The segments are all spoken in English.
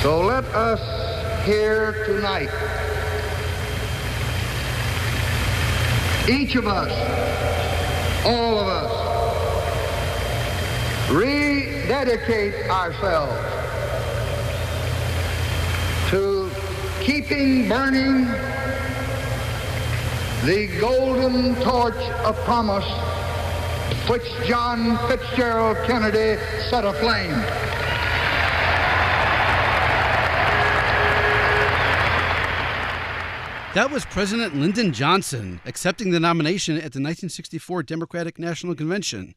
So let us here tonight, each of us, all of us, rededicate ourselves to keeping burning the golden torch of promise which John Fitzgerald Kennedy set aflame. That was President Lyndon Johnson accepting the nomination at the 1964 Democratic National Convention.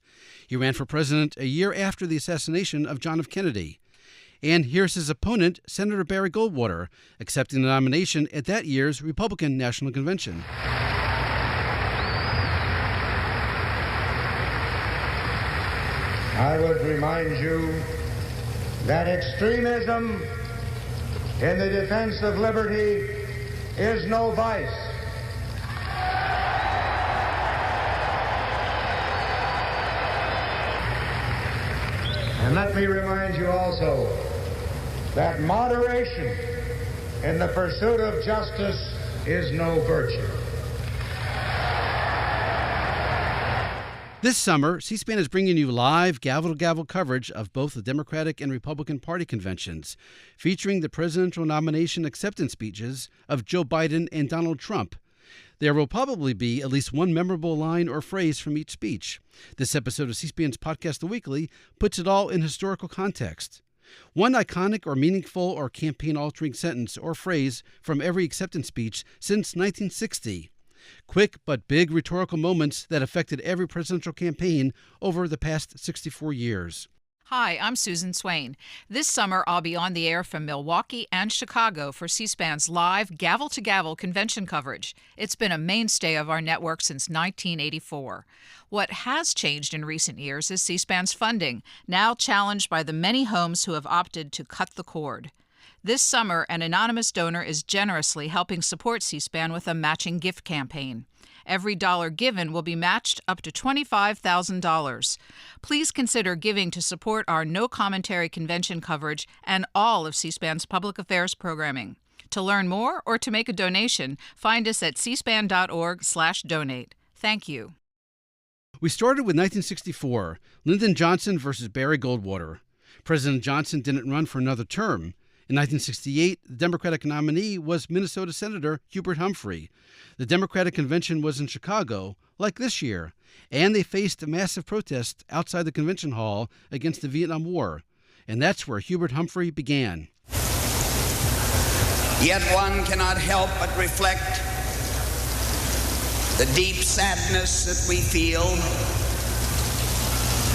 He ran for president a year after the assassination of John F. Kennedy. And here's his opponent, Senator Barry Goldwater, accepting the nomination at that year's Republican National Convention. I would remind you that extremism in the defense of liberty is no vice. And let me remind you also that moderation in the pursuit of justice is no virtue. This summer, C-SPAN is bringing you live gavel-to-gavel coverage of both the Democratic and Republican Party conventions, featuring the presidential nomination acceptance speeches of Joe Biden and Donald Trump. There will probably be at least one memorable line or phrase from each speech. This episode of C-SPAN's Podcast The Weekly puts it all in historical context. One iconic or meaningful or campaign-altering sentence or phrase from every acceptance speech since 1960. Quick but big rhetorical moments that affected every presidential campaign over the past 64 years. Hi, I'm Susan Swain. This summer, I'll be on the air from Milwaukee and Chicago for C-SPAN's live gavel-to-gavel convention coverage. It's been a mainstay of our network since 1984. What has changed in recent years is C-SPAN's funding, now challenged by the many homes who have opted to cut the cord. This summer, an anonymous donor is generously helping support C-SPAN with a matching gift campaign. Every dollar given will be matched up to $25,000. Please consider giving to support our no-commentary convention coverage and all of C-SPAN's public affairs programming. To learn more or to make a donation, find us at cspan.org/donate. Thank you. We started with 1964, Lyndon Johnson versus Barry Goldwater. President Johnson didn't run for another term. In 1968, the Democratic nominee was Minnesota Senator Hubert Humphrey. The Democratic convention was in Chicago, like this year, and they faced a massive protest outside the convention hall against the Vietnam War. And that's where Hubert Humphrey began. Yet one cannot help but reflect the deep sadness that we feel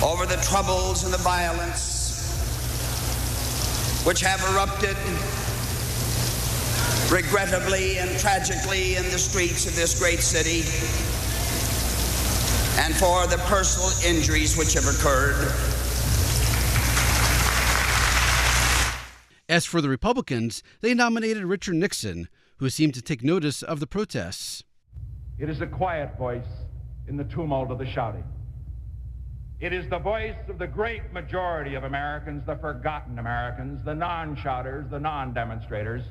over the troubles and the violence which have erupted regrettably and tragically in the streets of this great city, and for the personal injuries which have occurred. As for the Republicans, they nominated Richard Nixon, who seemed to take notice of the protests. It is a quiet voice in the tumult of the shouting. It is the voice of the great majority of Americans, the forgotten Americans, the non-shouters, the non-demonstrators.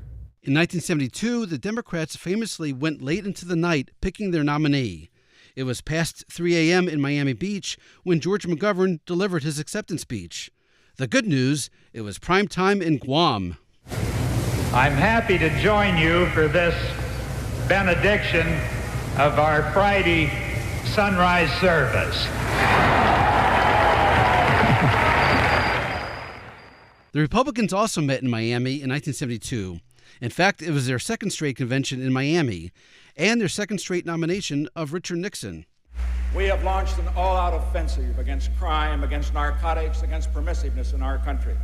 In 1972, the Democrats famously went late into the night picking their nominee. It was past 3 a.m. in Miami Beach when George McGovern delivered his acceptance speech. The good news, it was prime time in Guam. I'm happy to join you for this benediction of our Friday sunrise service. The Republicans also met in Miami in 1972. In fact, it was their second straight convention in Miami and their second straight nomination of Richard Nixon. We have launched an all-out offensive against crime, against narcotics, against permissiveness in our country.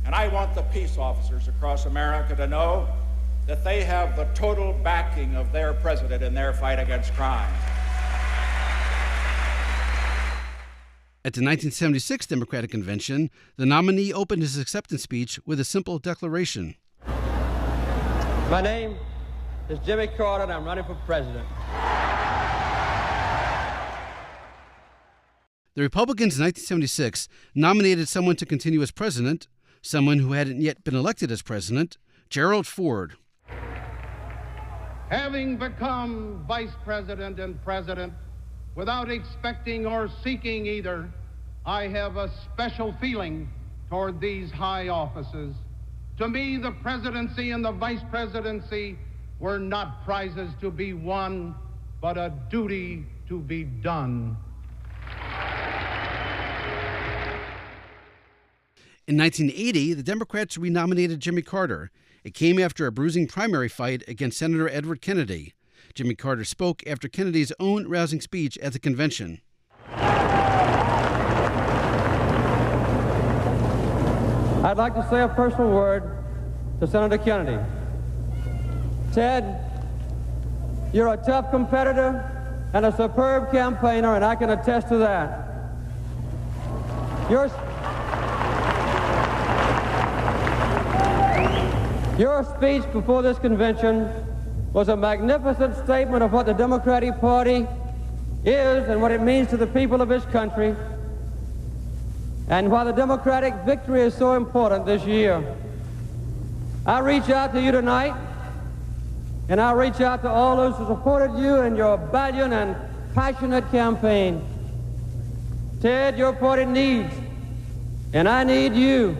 And I want the peace officers across America to know that they have the total backing of their president in their fight against crime. At the 1976 Democratic Convention, the nominee opened his acceptance speech with a simple declaration. My name is Jimmy Carter, and I'm running for president. The Republicans in 1976 nominated someone to continue as president, someone who hadn't yet been elected as president, Gerald Ford. Having become vice president and president without expecting or seeking either, I have a special feeling toward these high offices. To me, the presidency and the vice presidency were not prizes to be won, but a duty to be done. In 1980, the Democrats renominated Jimmy Carter. It came after a bruising primary fight against Senator Edward Kennedy. Jimmy Carter spoke after Kennedy's own rousing speech at the convention. I'd like to say a personal word to Senator Kennedy. Ted, you're a tough competitor and a superb campaigner, and I can attest to that. Your speech before this convention was a magnificent statement of what the Democratic Party is and what it means to the people of this country, and why the Democratic victory is so important this year. I reach out to you tonight, and I reach out to all those who supported you in your valiant and passionate campaign. Ted, your party needs, and I need you.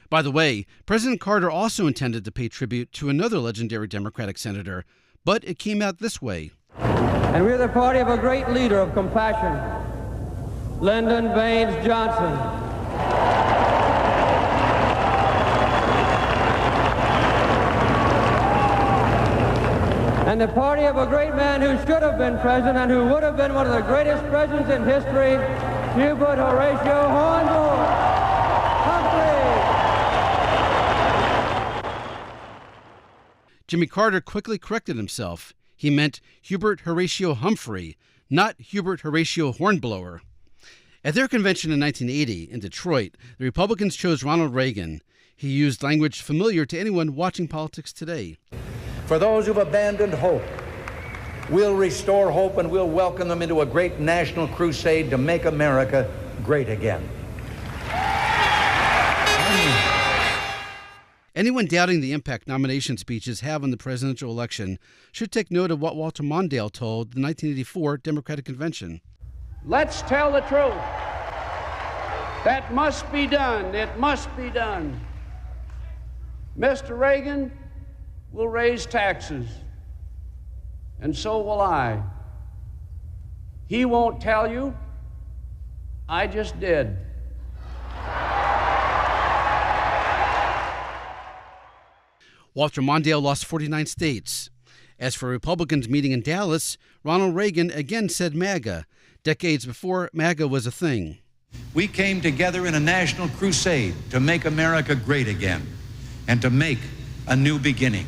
By the way, President Carter also intended to pay tribute to another legendary Democratic senator, but it came out this way. And we're the party of a great leader of compassion, Lyndon Baines Johnson. And the party of a great man who should have been president and who would have been one of the greatest presidents in history, Hubert Horatio Hornblower. Jimmy Carter quickly corrected himself. He meant Hubert Horatio Humphrey, not Hubert Horatio Hornblower. At their convention in 1980 in Detroit, the Republicans chose Ronald Reagan. He used language familiar to anyone watching politics today. For those who've abandoned hope, we'll restore hope and we'll welcome them into a great national crusade to make America great again. Anyone doubting the impact nomination speeches have on the presidential election should take note of what Walter Mondale told the 1984 Democratic Convention. Let's tell the truth. That must be done. It must be done. Mr. Reagan will raise taxes, and so will I. He won't tell you. I just did. Walter Mondale lost 49 states. As for Republicans meeting in Dallas, Ronald Reagan again said MAGA, decades before MAGA was a thing. We came together in a national crusade to make America great again and to make a new beginning.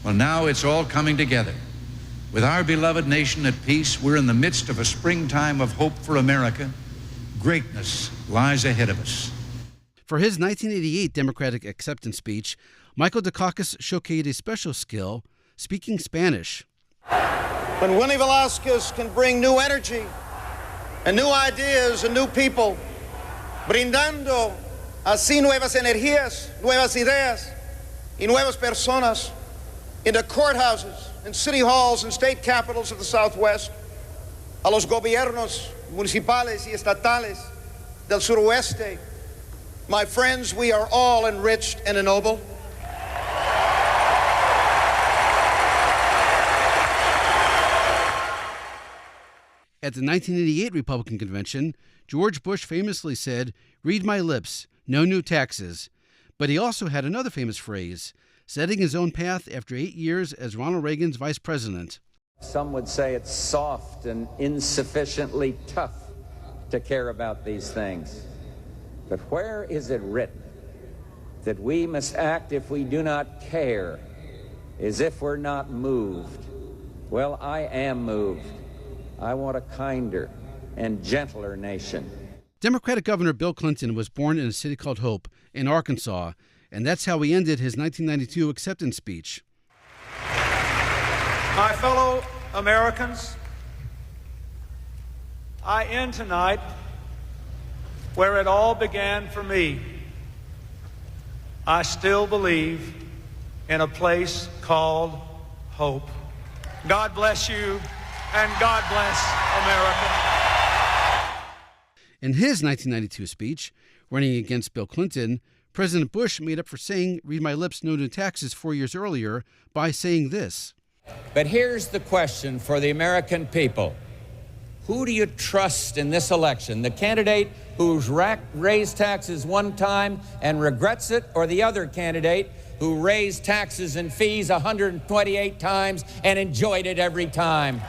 Well, now it's all coming together. With our beloved nation at peace, we're in the midst of a springtime of hope for America. Greatness lies ahead of us. For his 1988 Democratic acceptance speech, Michael Dukakis showcased a special skill, speaking Spanish. When Willie Velázquez can bring new energy and new ideas and new people, brindando así nuevas energías, nuevas ideas y nuevas personas in the courthouses and city halls and state capitals of the Southwest, a los gobiernos municipales y estatales del suroeste, my friends, we are all enriched and ennobled. At the 1988 Republican convention, George Bush famously said, "Read my lips, no new taxes." But he also had another famous phrase, setting his own path after 8 years as Ronald Reagan's vice president. Some would say it's soft and insufficiently tough to care about these things. But where is it written that we must act if we do not care, as if we're not moved? Well, I am moved. I want a kinder and gentler nation. Democratic Governor Bill Clinton was born in a city called Hope in Arkansas, and that's how he ended his 1992 acceptance speech. My fellow Americans, I end tonight where it all began for me. I still believe in a place called hope. God bless you, and God bless America. In his 1992 speech, running against Bill Clinton, President Bush made up for saying, "Read my lips, no new taxes" 4 years earlier by saying this. But here's the question for the American people. Who do you trust in this election? The candidate who's raised taxes one time and regrets it, or the other candidate who raised taxes and fees 128 times and enjoyed it every time?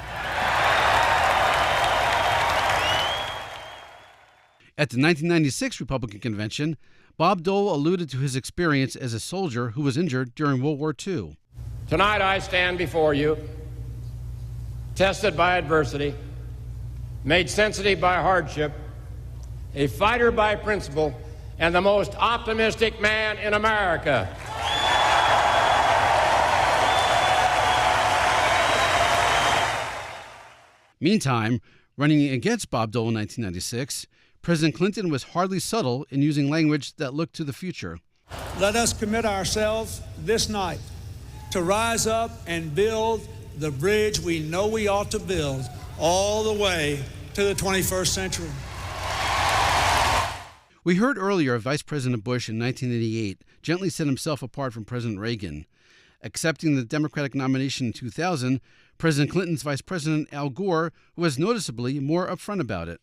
At the 1996 Republican convention, Bob Dole alluded to his experience as a soldier who was injured during World War II. Tonight I stand before you, tested by adversity, made sensitive by hardship, a fighter by principle, and the most optimistic man in America. Meantime, running against Bob Dole in 1996, President Clinton was hardly subtle in using language that looked to the future. Let us commit ourselves this night to rise up and build the bridge we know we ought to build all the way to the 21st century. We heard earlier Vice President Bush in 1988 gently set himself apart from President Reagan. Accepting the Democratic nomination in 2000, President Clinton's Vice President Al Gore was noticeably more upfront about it.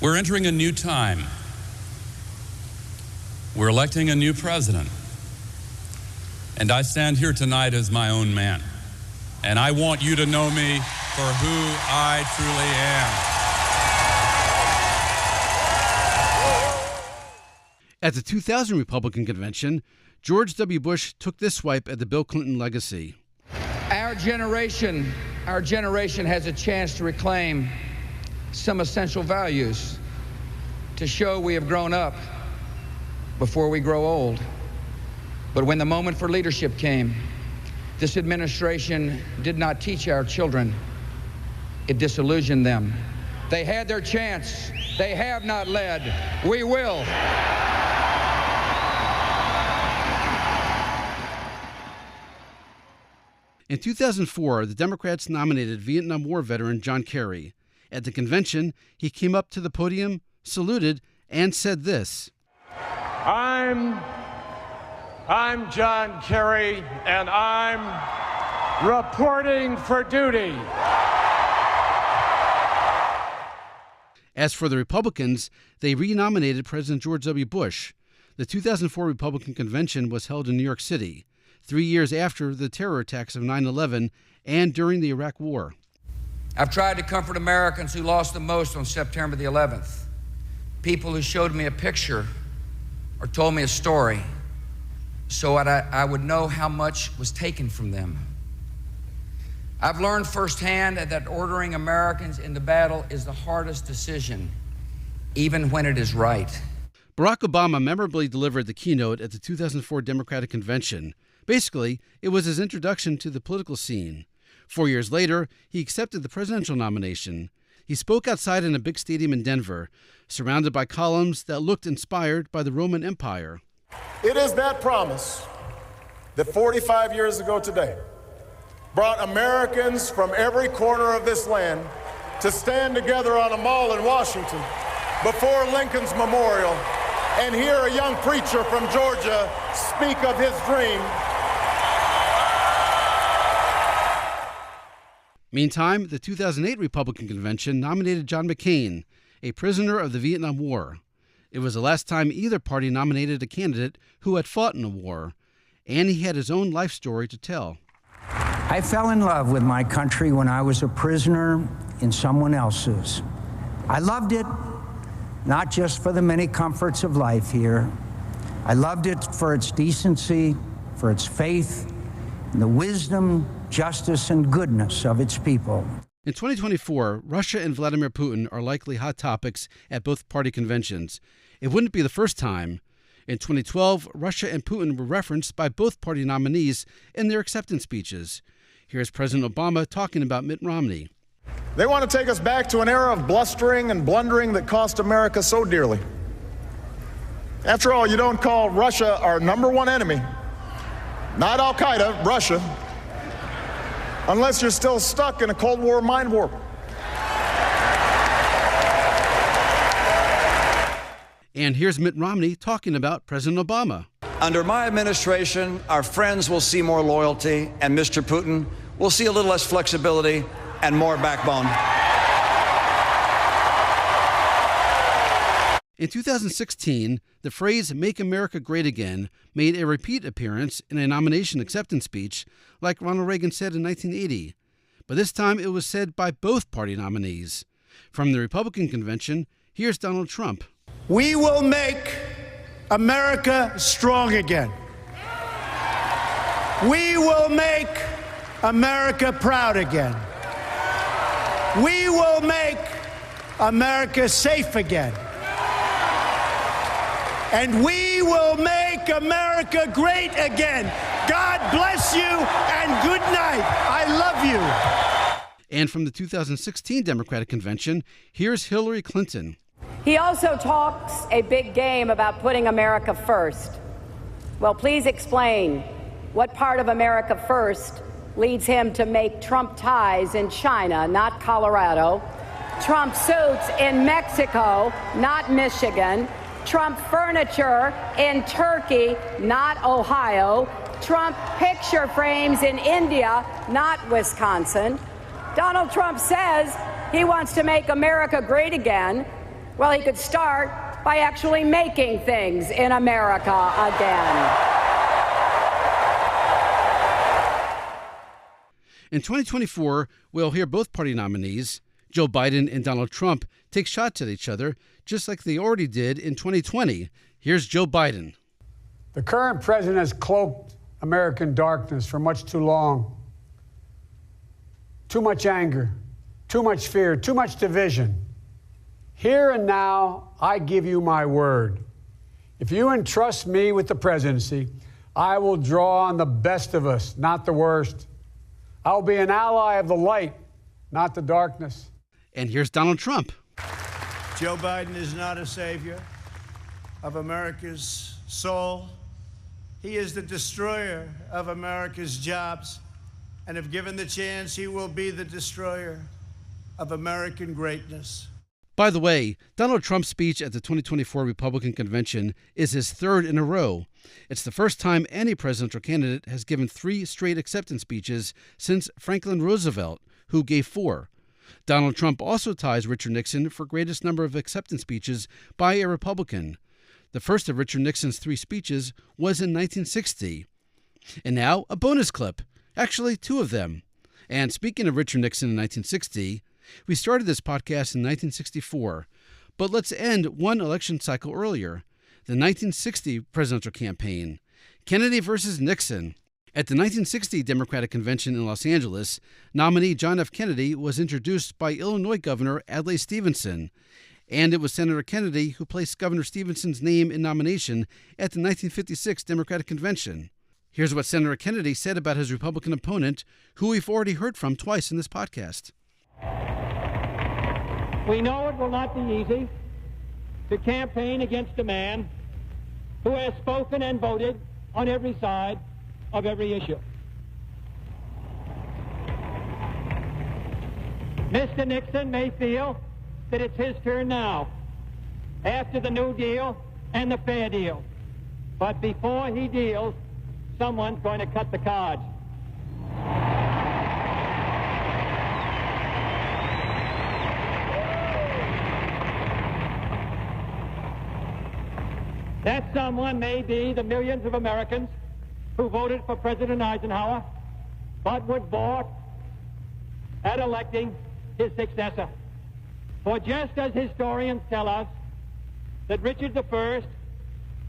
We're entering a new time. We're electing a new president. And I stand here tonight as my own man. And I want you to know me for who I truly am. At the 2000 Republican convention, George W. Bush took this swipe at the Bill Clinton legacy. Our generation has a chance to reclaim some essential values, to show we have grown up before we grow old. But when the moment for leadership came, this administration did not teach our children. It disillusioned them. They had their chance. They have not led. We will. In 2004, the Democrats nominated Vietnam War veteran John Kerry. At the convention, he came up to the podium, saluted, and said this. I'm John Kerry, and I'm reporting for duty. As for the Republicans, they renominated President George W. Bush. The 2004 Republican convention was held in New York City, 3 years after the terror attacks of 9/11 and during the Iraq War. I've tried to comfort Americans who lost the most on September the 11th. People who showed me a picture or told me a story so I would know how much was taken from them. I've learned firsthand that ordering Americans into battle is the hardest decision, even when it is right. Barack Obama memorably delivered the keynote at the 2004 Democratic Convention. Basically, it was his introduction to the political scene. 4 years later, he accepted the presidential nomination. He spoke outside in a big stadium in Denver, surrounded by columns that looked inspired by the Roman Empire. It is that promise that 45 years ago today brought Americans from every corner of this land to stand together on a mall in Washington before Lincoln's memorial and hear a young preacher from Georgia speak of his dream. Meantime, the 2008 Republican convention nominated John McCain, a prisoner of the Vietnam War. It was the last time either party nominated a candidate who had fought in a war, and he had his own life story to tell. I fell in love with my country when I was a prisoner in someone else's. I loved it, not just for the many comforts of life here. I loved it for its decency, for its faith, and the wisdom, justice, and goodness of its people. In 2024, Russia and Vladimir Putin are likely hot topics at both party conventions. It wouldn't be the first time. In 2012, Russia and Putin were referenced by both party nominees in their acceptance speeches. Here's President Obama talking about Mitt Romney. They want to take us back to an era of blustering and blundering that cost America so dearly. After all, you don't call Russia our number one enemy, not Al-Qaeda, Russia, unless you're still stuck in a Cold War mind warp. And here's Mitt Romney talking about President Obama. Under my administration, our friends will see more loyalty, and Mr. Putin will see a little less flexibility and more backbone. In 2016, the phrase "Make America Great Again" made a repeat appearance in a nomination acceptance speech like Ronald Reagan said in 1980. But this time it was said by both party nominees. From the Republican convention, here's Donald Trump. We will make America strong again. We will make America proud again. We will make America safe again. And we will make America great again. God bless you and good night. I love you. And from the 2016 Democratic Convention, here's Hillary Clinton. He also talks a big game about putting America first. Well, please explain what part of America first leads him to make Trump ties in China, not Colorado, Trump suits in Mexico, not Michigan, Trump furniture in Turkey, not Ohio, Trump picture frames in India, not Wisconsin. Donald Trump says he wants to make America great again. Well, he could start by actually making things in America again. In 2024, we'll hear both party nominees, Joe Biden and Donald Trump, take shots at each other, just like they already did in 2020. Here's Joe Biden. The current president has cloaked American darkness for much too long. Too much anger, too much fear, too much division. Here and now, I give you my word. If you entrust me with the presidency, I will draw on the best of us, not the worst. I will be an ally of the light, not the darkness. And here's Donald Trump. Joe Biden is not a savior of America's soul. He is the destroyer of America's jobs. And if given the chance, he will be the destroyer of American greatness. By the way, Donald Trump's speech at the 2024 Republican Convention is his third in a row. It's the first time any presidential candidate has given 3 straight acceptance speeches since Franklin Roosevelt, who gave 4. Donald Trump also ties Richard Nixon for greatest number of acceptance speeches by a Republican. The first of Richard Nixon's 3 speeches was in 1960. And now, a bonus clip. Actually, 2 of them. And speaking of Richard Nixon in 1960, we started this podcast in 1964, but let's end one election cycle earlier, the 1960 presidential campaign, Kennedy versus Nixon. At the 1960 Democratic Convention in Los Angeles, nominee John F. Kennedy was introduced by Illinois Governor Adlai Stevenson, and it was Senator Kennedy who placed Governor Stevenson's name in nomination at the 1956 Democratic Convention. Here's what Senator Kennedy said about his Republican opponent, who we've already heard from twice in this podcast. We know it will not be easy to campaign against a man who has spoken and voted on every side of every issue. Mr. Nixon may feel that it's his turn now, after the New Deal and the Fair Deal. But before he deals, someone's going to cut the cards. That someone may be the millions of Americans who voted for President Eisenhower, but would balk at electing his successor. For just as historians tell us that Richard I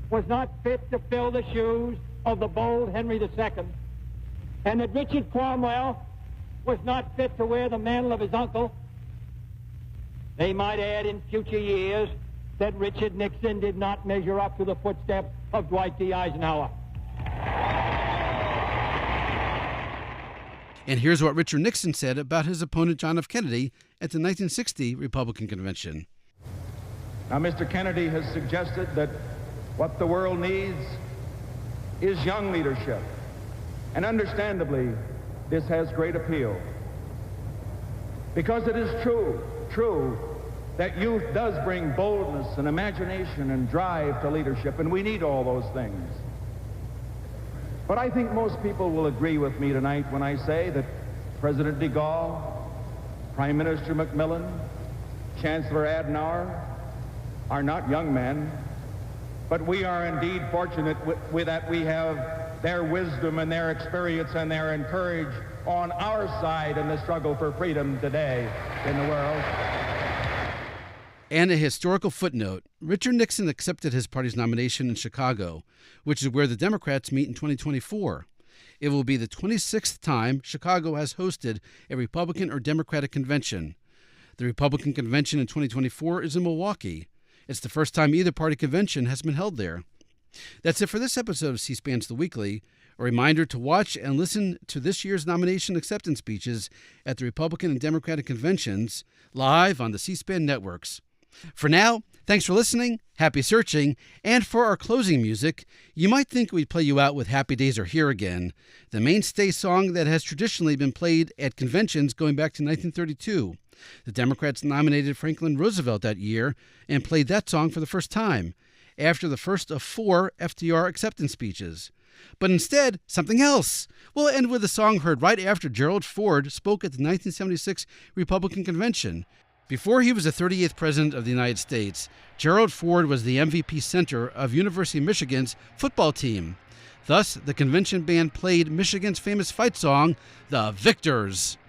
was not fit to fill the shoes of the bold Henry II, and that Richard Cromwell was not fit to wear the mantle of his uncle, they might add in future years that Richard Nixon did not measure up to the footsteps of Dwight D. Eisenhower. And here's what Richard Nixon said about his opponent John F. Kennedy at the 1960 Republican Convention. Now, Mr. Kennedy has suggested that what the world needs is young leadership. And understandably, this has great appeal. Because it is true that youth does bring boldness and imagination and drive to leadership, and we need all those things. But I think most people will agree with me tonight when I say that President de Gaulle, Prime Minister Macmillan, Chancellor Adenauer are not young men, but we are indeed fortunate with that we have their wisdom and their experience and their courage on our side in the struggle for freedom today in the world. And a historical footnote, Richard Nixon accepted his party's nomination in Chicago, which is where the Democrats meet in 2024. It will be the 26th time Chicago has hosted a Republican or Democratic convention. The Republican convention in 2024 is in Milwaukee. It's the first time either party convention has been held there. That's it for this episode of C-SPAN's The Weekly. A reminder to watch and listen to this year's nomination acceptance speeches at the Republican and Democratic conventions live on the C-SPAN networks. For now, thanks for listening, happy searching, and for our closing music, you might think we'd play you out with Happy Days Are Here Again, the mainstay song that has traditionally been played at conventions going back to 1932. The Democrats nominated Franklin Roosevelt that year and played that song for the first time, after the first of 4 FDR acceptance speeches. But instead, something else. We'll end with a song heard right after Gerald Ford spoke at the 1976 Republican Convention. Before he was the 38th President of the United States, Gerald Ford was the MVP center of University of Michigan's football team. Thus, the convention band played Michigan's famous fight song, The Victors.